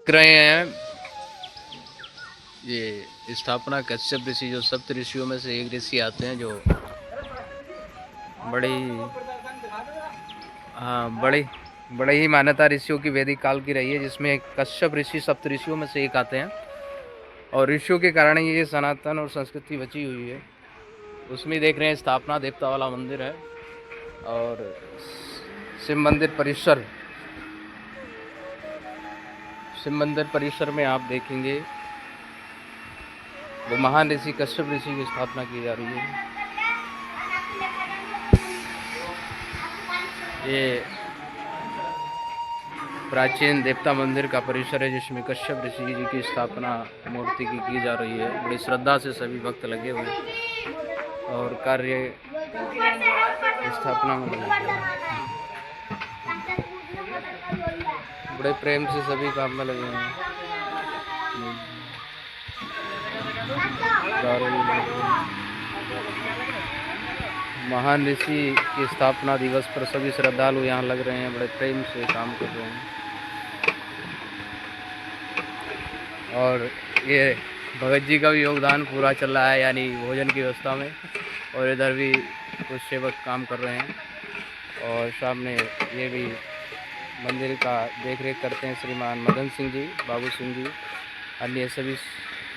देख रहे हैं ये स्थापना कश्यप ऋषि, जो सप्त ऋषियों में से एक ऋषि आते हैं, जो बड़ी बड़ी बड़े ही मान्यता ऋषियों की वैदिक काल की रही है, जिसमें कश्यप ऋषि सप्त ऋषियों में से एक आते हैं। और ऋषियों के कारण ये सनातन और संस्कृति बची हुई है। उसमें देख रहे हैं स्थापना देवता वाला मंदिर है और शिव मंदिर परिसर में आप देखेंगे वो महान ऋषि कश्यप ऋषि की स्थापना की जा रही है। ये प्राचीन देवता मंदिर का परिसर है, जिसमें कश्यप ऋषि जी की स्थापना मूर्ति की जा रही है। बड़ी श्रद्धा से सभी भक्त लगे हुए हैं और कार्य स्थापना में लगे हुए हैं। बड़े प्रेम से सभी काम में लगे हुए हैं। महान ऋषि की स्थापना दिवस पर सभी श्रद्धालु यहाँ लग रहे हैं, बड़े प्रेम से काम कर रहे हैं। और ये भगत जी का भी योगदान पूरा चल रहा है, यानी भोजन की व्यवस्था में। और इधर भी कुछ सेवक काम कर रहे हैं और सामने ये भी मंदिर का देखरेख करते हैं श्रीमान मदन सिंह जी, बाबू सिंह जी, अन्य सभी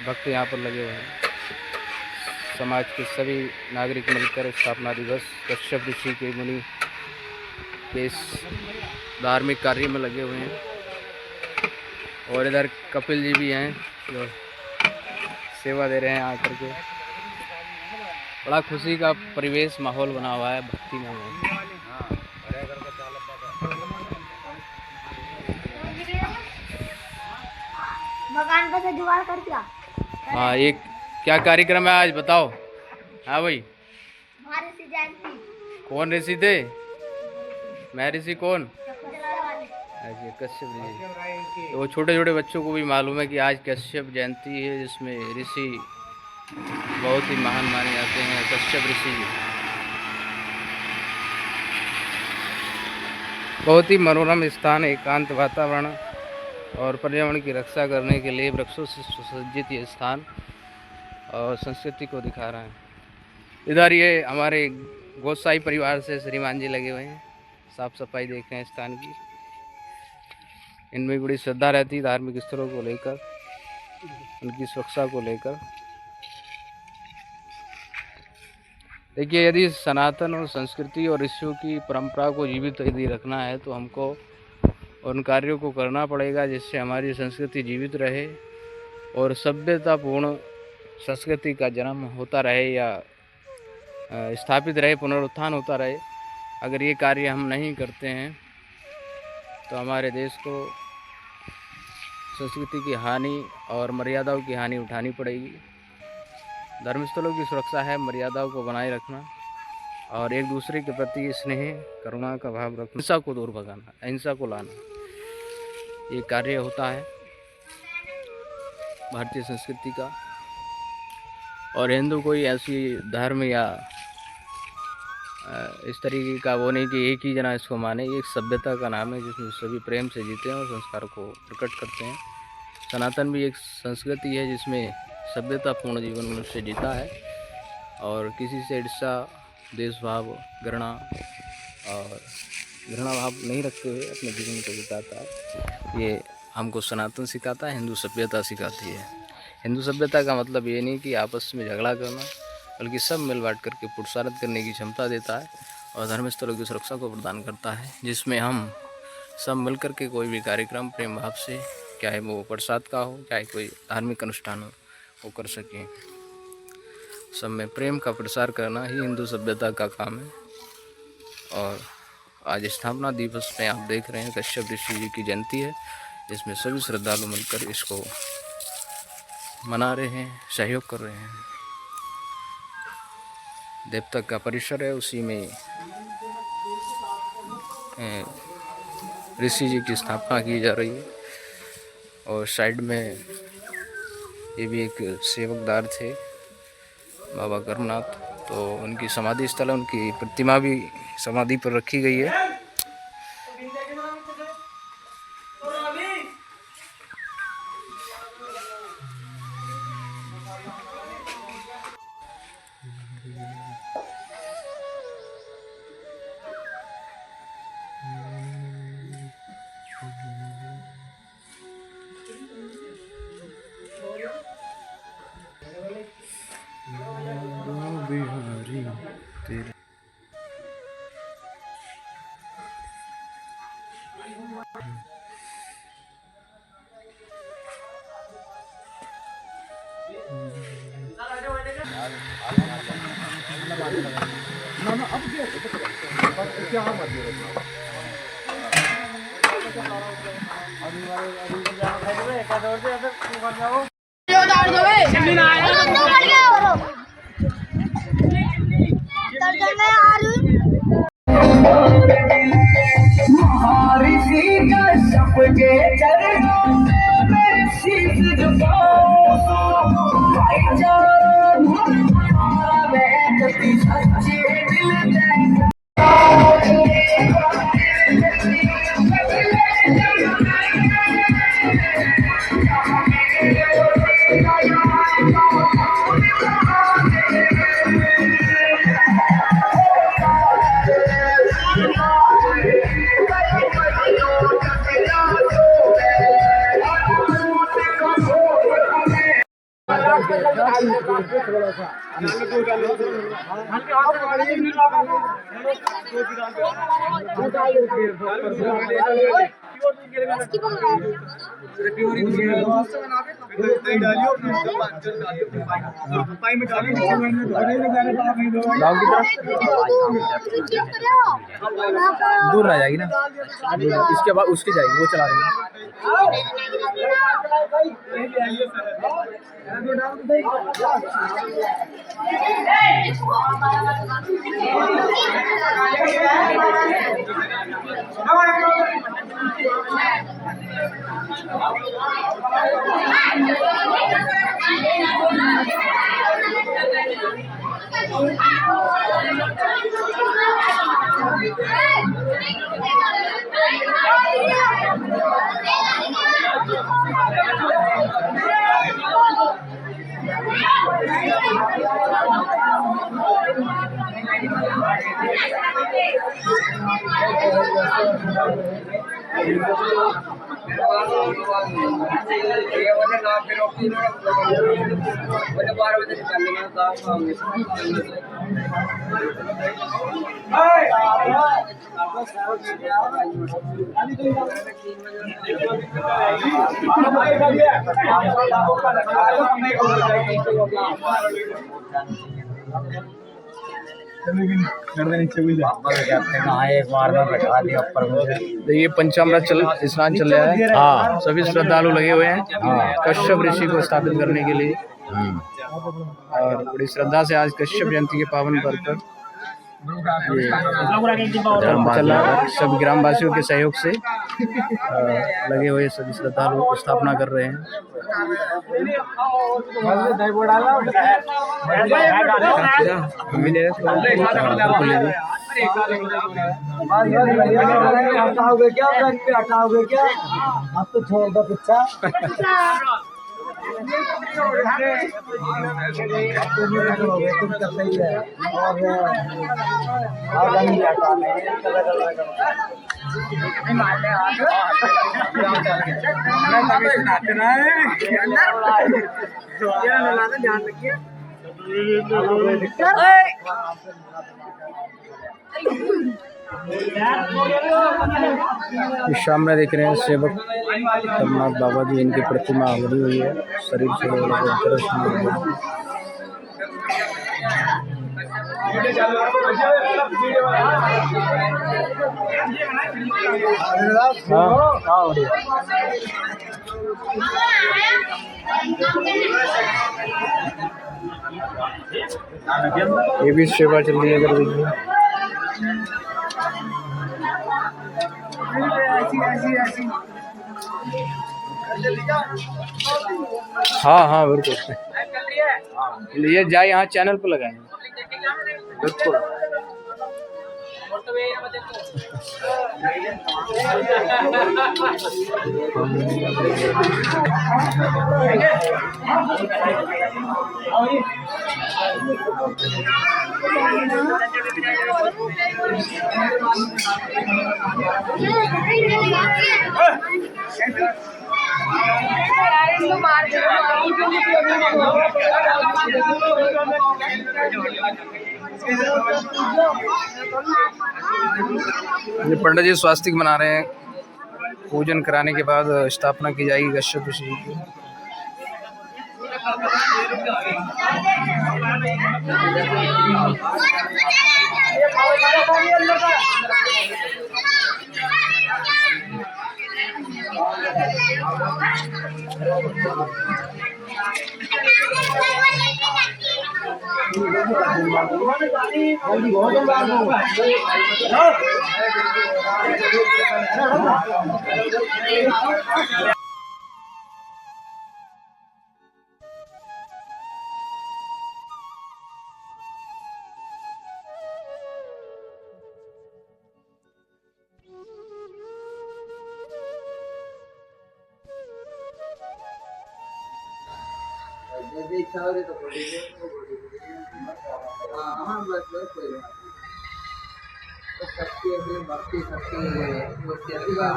भक्त यहाँ पर लगे हुए हैं। समाज के सभी नागरिक मिलकर स्थापना दिवस कश्यप ऋषि के मुनि के इस धार्मिक कार्य में लगे हुए हैं। और इधर कपिल जी भी हैं जो सेवा दे रहे हैं आकर के। बड़ा खुशी का परिवेश माहौल बना हुआ है, भक्ति में है। मकान का जुगाड़ कर क्या? हाँ, ये क्या कार्यक्रम है आज बताओ। हाँ भाई, ऋषि जयंती। कौन ऋषि थे? मैं ऋषि कौन? अच्छा, कश्यप जी। तो वो छोटे छोटे बच्चों को भी मालूम है कि आज कश्यप जयंती है, जिसमें ऋषि बहुत ही महान माने जाते हैं, कश्यप ऋषि जी। बहुत ही मनोरम स्थान, एकांत वातावरण और पर्यावरण की रक्षा करने के लिए वृक्षों से सुसज्जित ये स्थान और संस्कृति को दिखा रहा है। इधर ये हमारे गोसाई परिवार से श्रीमान जी लगे हुए हैं, साफ सफाई देख रहे हैं स्थान की। इनमें बड़ी श्रद्धा रहती है धार्मिक स्थलों को लेकर, उनकी सुरक्षा को लेकर। देखिए, यदि सनातन और संस्कृति और ऋषियों की परंपरा को जीवित यदि रखना है तो हमको उन कार्यों को करना पड़ेगा जिससे हमारी संस्कृति जीवित रहे और सभ्यतापूर्ण संस्कृति का जन्म होता रहे या स्थापित रहे, पुनरुत्थान होता रहे। अगर ये कार्य हम नहीं करते हैं तो हमारे देश को संस्कृति की हानि और मर्यादाओं की हानि उठानी पड़ेगी। धर्मस्थलों की सुरक्षा है मर्यादाओं को बनाए रखना और एक दूसरे के प्रति स्नेह करुणा का भाव रखना, हिंसा को दूर भगाना, अहिंसा को लाना, ये कार्य होता है भारतीय संस्कृति का। और हिंदू कोई ऐसी धर्म या इस तरीके का वो नहीं कि एक ही जना इसको माने। ये एक सभ्यता का नाम है जिसमें सभी प्रेम से जीते हैं और संस्कार को प्रकट करते हैं। सनातन भी एक संस्कृति है जिसमें सभ्यतापूर्ण जीवन मनुष्य जीता है और किसी से ईर्ष्या, देशभाव, घृणा भाव नहीं रखते हुए अपने जीवन को बिताता है। ये हमको सनातन सिखाता है, हिंदू सभ्यता सिखाती है। हिंदू सभ्यता का मतलब ये नहीं कि आपस में झगड़ा करना, बल्कि सब मिल बांट करके पुरुषार्थ करने की क्षमता देता है और धर्मस्थलों की सुरक्षा को प्रदान करता है, जिसमें हम सब मिल करके कोई भी कार्यक्रम प्रेम भाव से, चाहे वो प्रसाद का हो, चाहे कोई धार्मिक अनुष्ठान हो, वो कर सकें। सब में प्रेम का प्रसार करना ही हिंदू सभ्यता का काम है। और आज स्थापना दिवस में आप देख रहे हैं कश्यप ऋषि जी की जयंती है, जिसमें सभी श्रद्धालु मिलकर इसको मना रहे हैं, सहयोग कर रहे हैं। देवता का परिसर है, उसी में ऋषि जी की स्थापना की जा रही है। और साइड में ये भी एक सेवकदार थे बाबा गर्भनाथ, तो उनकी समाधि स्थल है, उनकी प्रतिमा भी समाधि पर रखी गई है। बिहारी तेरे गाँव की तरफ दूर रह जाएगी ना, इसके बाद उसकी जाएगी, वो चला देंगे। देखिए पंचामृत स्नान चल रहा है। हाँ, सभी श्रद्धालु लगे हुए हैं कश्यप ऋषि को स्थापित करने के लिए। और बड़ी श्रद्धा से आज कश्यप जयंती के पावन पर्व पर ये धर्म चला, सब ग्रामवासियों के सहयोग से लगे हुए सभी श्रद्धालु स्थापना कर रहे हैं। हटाओगे क्या? आप तो छोड़ दो पिछा। तुम तो सही है इस शाम में देख रहे हैं सेवक तमनाथ बाबा जी, इनकी प्रतिमा बनी हुई है, शरीर से ये भी सेवा चल रही है इधर देखिए। हाँ हाँ बिल्कुल, ये जाए यहाँ चैनल पर लगाएंगे बिल्कुल। ये पंडित जी स्वास्तिक बना रहे हैं। पूजन कराने के बाद स्थापना की जाएगी गच्छतु श्री की।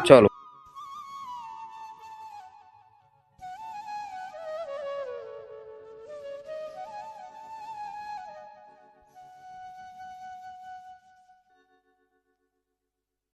चलो।